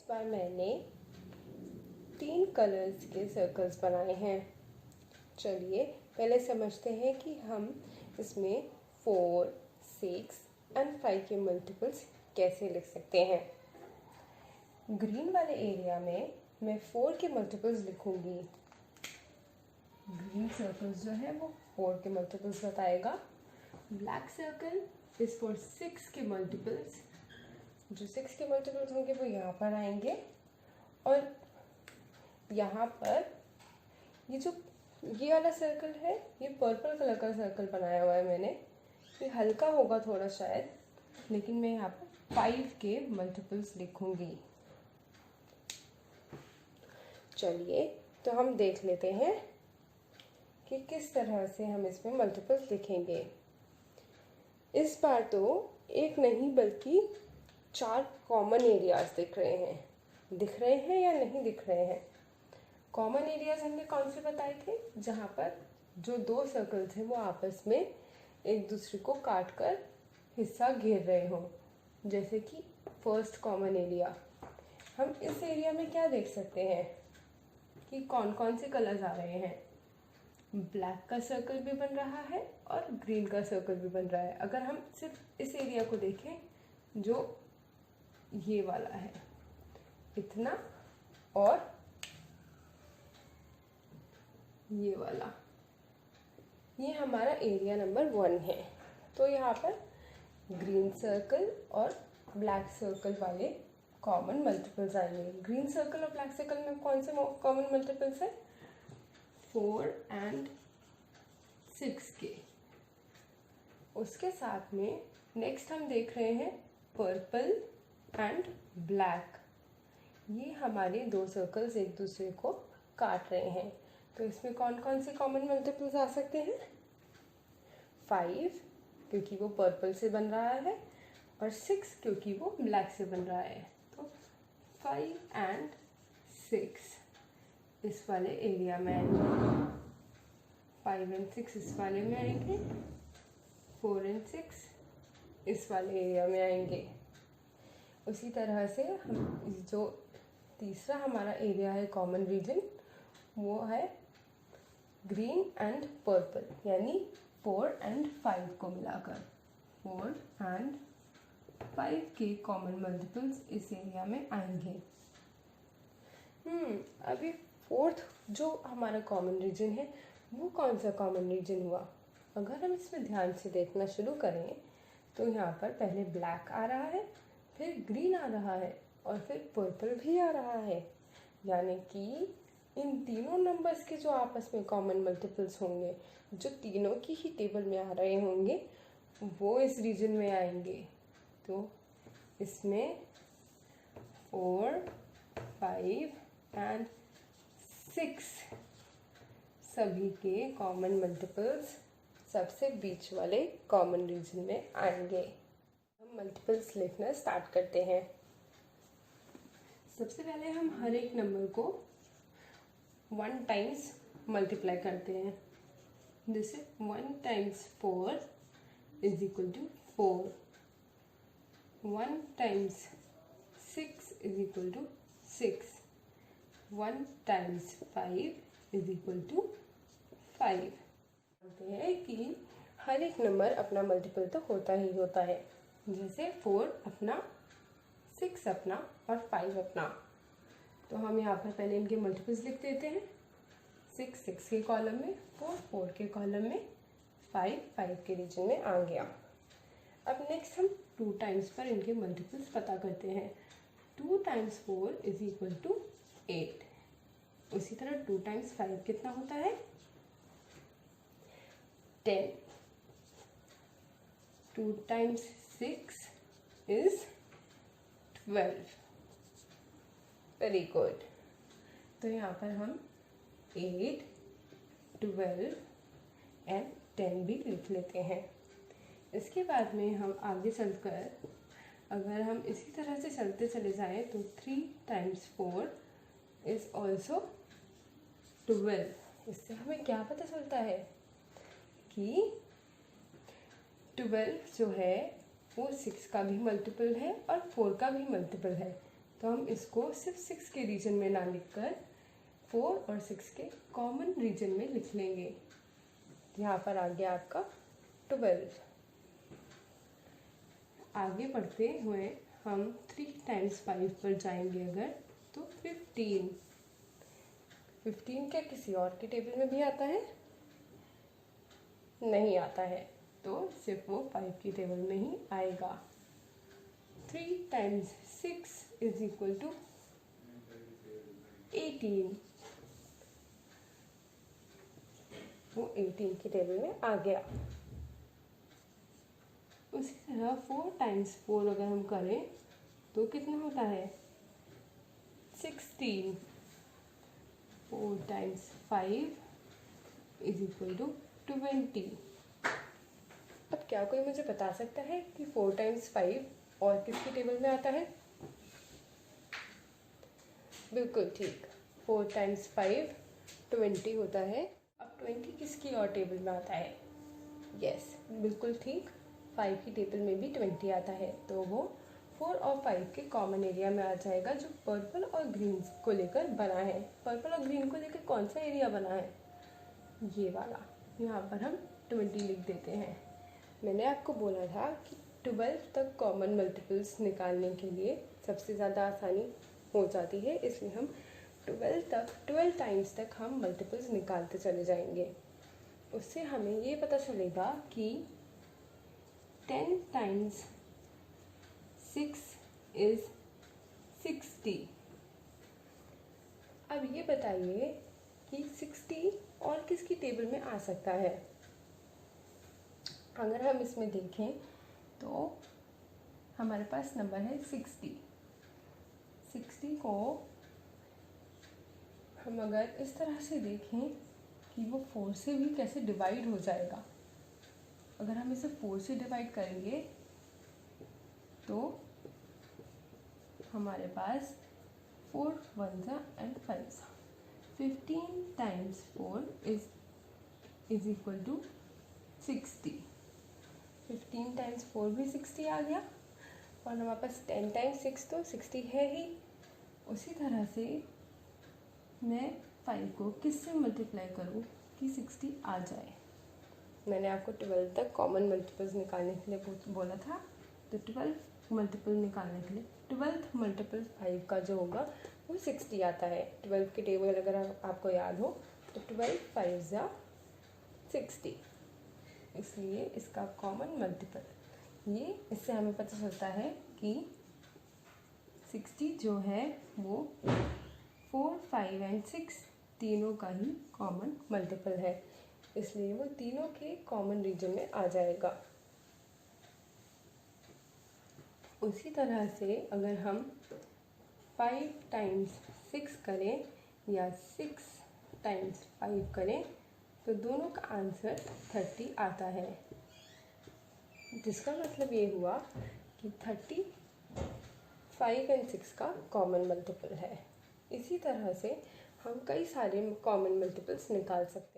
बार मैंने 3 कलर्स के सर्कल्स बनाए हैं। चलिए पहले समझते हैं कि हम इसमें 4, 6 एंड 5 के मल्टीपल्स कैसे लिख सकते हैं। ग्रीन वाले एरिया में मैं 4 के मल्टीपल्स लिखूंगी। ग्रीन सर्कल्स जो है वो 4 के मल्टीपल्स बताएगा। ब्लैक सर्कल इज फॉर 6 के मल्टीपल्स। जो 6 के मल्टीपल्स होंगे वो यहाँ पर आएंगे और यहाँ पर ये वाला सर्कल है, ये पर्पल कलर का सर्कल बनाया हुआ है मैंने। ये हल्का होगा थोड़ा शायद, लेकिन मैं यहाँ पर 5 के मल्टीपल्स लिखूंगी। चलिए तो हम देख लेते हैं कि किस तरह से हम इसमें मल्टीपल्स लिखेंगे। इस बार तो एक नहीं बल्कि 4 कॉमन एरियाज दिख रहे हैं या नहीं दिख रहे हैं। कॉमन एरियाज हमने कौन से बताए थे? जहाँ पर जो 2 सर्कल थे वो आपस में एक दूसरे को काट कर हिस्सा घेर रहे हों। जैसे कि फर्स्ट कॉमन एरिया, हम इस एरिया में क्या देख सकते हैं कि कौन कौन से कलर्स आ रहे हैं। ब्लैक का सर्कल भी बन रहा है और ग्रीन का सर्कल भी बन रहा है। अगर हम सिर्फ इस एरिया को देखें जो ये वाला है, इतना, और ये वाला, ये हमारा एरिया नंबर 1 है। तो यहाँ पर ग्रीन सर्कल और ब्लैक सर्कल वाले कॉमन मल्टीपल्स आएंगे। ग्रीन सर्कल और ब्लैक सर्कल में कौन से कॉमन मल्टीपल्स है? 4 एंड 6 के। उसके साथ में नेक्स्ट हम देख रहे हैं पर्पल एंड ब्लैक। ये हमारे 2 सर्कल्स एक दूसरे को काट रहे हैं। तो इसमें कौन कौन से कॉमन मल्टीपल्स आ सकते हैं? 5 क्योंकि वो पर्पल से बन रहा है और 6 क्योंकि वो ब्लैक से बन रहा है। तो 5 एंड 6 इस वाले एरिया में आएंगे। 5 एंड 6 इस वाले में आएंगे। 4 एंड 6 इस वाले एरिया में आएंगे। उसी तरह से हम जो तीसरा हमारा एरिया है कॉमन रीजन, वो है ग्रीन एंड पर्पल, यानी 4 एंड 5 को मिलाकर 4 एंड 5 के कॉमन मल्टीपल्स इस एरिया में आएंगे। अभी फोर्थ जो हमारा कॉमन रीजन है वो कौन सा कॉमन रीजन हुआ? अगर हम इसमें ध्यान से देखना शुरू करें तो यहाँ पर पहले ब्लैक आ रहा है, फिर ग्रीन आ रहा है और फिर पर्पल भी आ रहा है। यानी कि इन तीनों नंबर्स के जो आपस में कॉमन मल्टीपल्स होंगे, जो तीनों की ही टेबल में आ रहे होंगे, वो इस रीजन में आएंगे। तो इसमें 4, 5 एंड 6 सभी के कॉमन मल्टीपल्स सबसे बीच वाले कॉमन रीजन में आएंगे। हम मल्टीपल्स लिखना स्टार्ट करते हैं। सबसे पहले हम हर एक नंबर को 1 टाइम्स मल्टीप्लाई करते हैं। जैसे 1 times 4 is equal to 4, 1 times 6 is equal to 6, 1 times 5 is equal to 5। बोलते हैं कि हर एक नंबर अपना मल्टीपल तो होता ही होता है। जैसे 4 अपना, 6 अपना और 5 अपना। तो हम यहाँ पर पहले इनके मल्टीपल्स लिख देते हैं। 6 के कॉलम में, 4 के कॉलम में, 5 के रीजन में आ गया। अब नेक्स्ट हम 2 टाइम्स पर इनके मल्टीपल्स पता करते हैं। 2 टाइम्स 4 इज इक्वल टू 8। उसी तरह 2 टाइम्स 5 कितना होता है? 10। 2 टाइम्स 6 is 12। Very good. तो यहाँ पर हम 8, 12 एंड 10 भी लिख लेते हैं। इसके बाद में हम आगे चलकर अगर हम इसी तरह से चलते चले जाएं तो 3 टाइम्स 4 इज ऑल्सो 12। इससे हमें क्या पता चलता है कि 12 जो है वो 6 का भी मल्टीपल है और 4 का भी मल्टीपल है। तो हम इसको सिर्फ 6 के रीजन में ना लिखकर 4 और 6 के कॉमन रीजन में लिख लेंगे। यहाँ पर आ गया आपका 12। आगे बढ़ते हुए हम 3 टाइम्स 5 पर जाएंगे अगर, तो 15। 15 क्या किसी और के टेबल में भी आता है? नहीं आता है, तो सिर्फ वो 5 की टेबल में ही आएगा। 3 टाइम्स 6 इज इक्वल टू 18। वो 18 की टेबल में आ गया। उसी तरह 4 टाइम्स 4 अगर हम करें तो कितना होता है? 16। 4 टाइम्स 5 इज इक्वल टू 20। अब क्या कोई मुझे बता सकता है कि 4 टाइम्स 5 और किसकी टेबल में आता है? बिल्कुल ठीक, 4 टाइम्स 5 20 होता है। अब 20 किसकी और टेबल में आता है? यस, बिल्कुल ठीक, 5 की टेबल में भी 20 आता है, तो वो 4 और 5 के कॉमन एरिया में आ जाएगा, जो पर्पल और ग्रीन को लेकर बना है। पर्पल और ग्रीन को लेकर कौन सा एरिया बना है? ये वाला। यहाँ पर हम 20 लिख देते हैं। मैंने आपको बोला था कि 12 तक कॉमन मल्टीपल्स निकालने के लिए सबसे ज़्यादा आसानी हो जाती है, इसलिए हम 12 टाइम्स तक हम मल्टीपल्स निकालते चले जाएंगे। उससे हमें ये पता चलेगा कि 10 टाइम्स 6 इज 60। अब ये बताइए कि 60 और किसकी टेबल में आ सकता है? अगर हम इसमें देखें तो हमारे पास नंबर है 60। 60 को हम अगर इस तरह से देखें कि वो 4 से भी कैसे डिवाइड हो जाएगा। अगर हम इसे 4 से डिवाइड करेंगे तो हमारे पास 4 1 and 5। 15 times 4 is equal to 60। 15 times 4 भी 60 आ गया, और हमारे पास 10 टाइम्स 6 तो 60 है ही। उसी तरह से मैं 5 को किससे मल्टीप्लाई करूँ कि 60 आ जाए? मैंने आपको 12 तक कॉमन मल्टीपल्स निकालने के लिए बोला था, तो 12 मल्टीपल निकालने के लिए 12th मल्टीपल 5 का जो होगा वो 60 आता है। 12 की टेबल अगर आपको याद हो तो 12 5 या 60, इसलिए इसका कॉमन मल्टीपल ये, इससे हमें पता चलता है कि 60 जो है वो 4 5 एंड 6 तीनों का ही कॉमन मल्टीपल है, इसलिए वो तीनों के कॉमन रीजन में आ जाएगा। उसी तरह से अगर हम 5 टाइम्स 6 करें या 6 टाइम्स 5 करें तो दोनों का आंसर 30 आता है, जिसका मतलब ये हुआ कि 30 5 एंड 6 का कॉमन मल्टीपल है। इसी तरह से हम कई सारे कॉमन मल्टीपल्स निकाल सकते हैं।